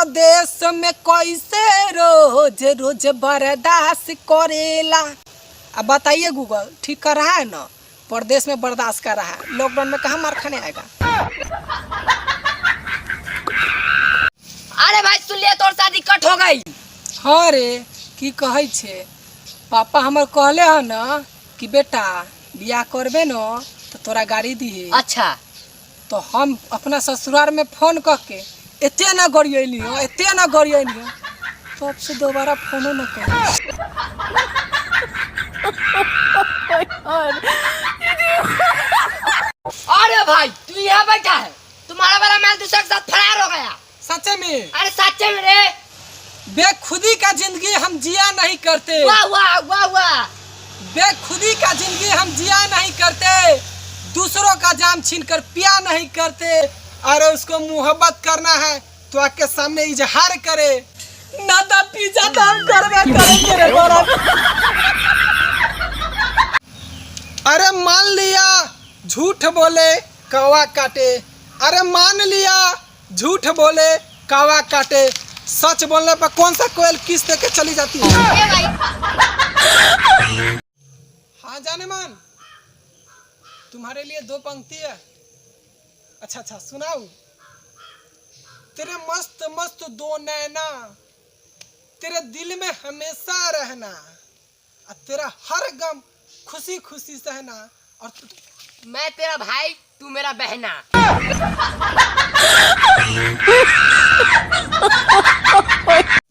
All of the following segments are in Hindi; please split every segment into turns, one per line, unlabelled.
परदेश में कैसे रोज रोज बर्दाश्त करेला। अब बताइए गूगल, ठीक कर रहा है ना? परदेश में बर्दाश्त कर रहा है, लॉकडाउन में कहाँ मार खाने आएगा।
अरे भाई सुन लिया, तोर शादी कट हो गई।
हाँ रे, की कहे छे, पापा हमर कहले है ना कि बेटा बियाह करबे न तो तोरा गाड़ी दी।
अच्छा,
तो हम अपना ससुराल में फोन करके एते ना गरियली हो, एते ना गरियली हो, तो अब से दोबारा फोनो न कर।
अरे भाई तू यहाँ बैठा है, तुम्हारा वाला माल दूसरे के साथ फरार हो गया।
सच्चे में?
अरे सच्चे में रे।
बेखुदी का जिंदगी हम जिया नहीं करते।
वाह वाह वाह वाह।
बेखुदी का जिंदगी हम जिया नहीं करते, दूसरों का जाम छीनकर पिया नहीं करते। अरे उसको मोहब्बत करना है तो आके सामने इजहार करे, ना तो पिज्जा दाम करवे करेंगे रे गोरा। अरे मान लिया झूठ बोले कौवा काटे, अरे मान लिया झूठ बोले कौवा काटे, सच बोलने पर कौन सा कोयल किस दे के चली जाती है। हाँ जाने मन, तुम्हारे लिए दो पंक्ति है। अच्छा अच्छा सुनाऊ। तेरे मस्त मस्त दो नैना तेरे दिल में हमेशा रहना, और तेरा हर गम खुशी खुशी सहना, और
मैं तेरा भाई, तू मेरा बहना।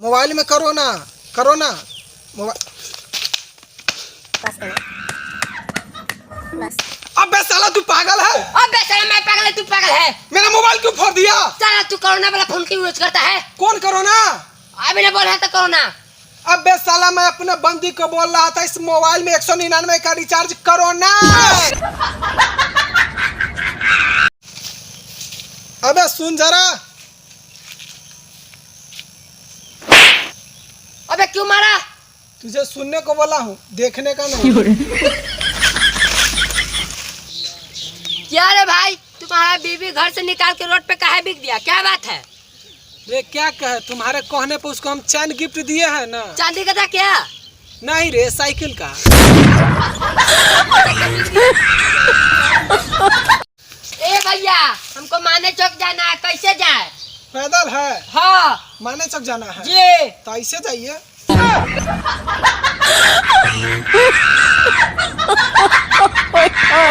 मोबाइल में करो ना मोबाइल। अबे साला तू पागल है?
अबे साला मैं पागल है, तू पागल है?
मेरा मोबाइल क्यों फोड़ दिया?
साला तू कोरोना वाला फोन क्यों यूज करता है?
कौन कोरोना?
अभी ना बोल रहा था कोरोना।
अबे साला मैं अपने बंदी को बोल रहा था इस मोबाइल में 199 का रिचार्ज करो ना। अबे सुन जरा।
अबे क्यों मारा?
तुझे सुनने को बोला हूँ, देखने का नहीं।
क्या रे भाई, तुम्हारा बीवी घर से निकाल के रोड पे काहे बिक दिया, क्या बात है?
रे क्या कहे, तुम्हारे कहने पे उसको हम चैन गिफ्ट दिए हैं ना।
चांदी का था क्या?
नहीं रे, साइकिल का।
ए भैया, हमको माने चौक जाना है, कैसे जाए?
पैदल है?
हाँ
माने चौक जाना है
जी।
तो ऐसे जाइए।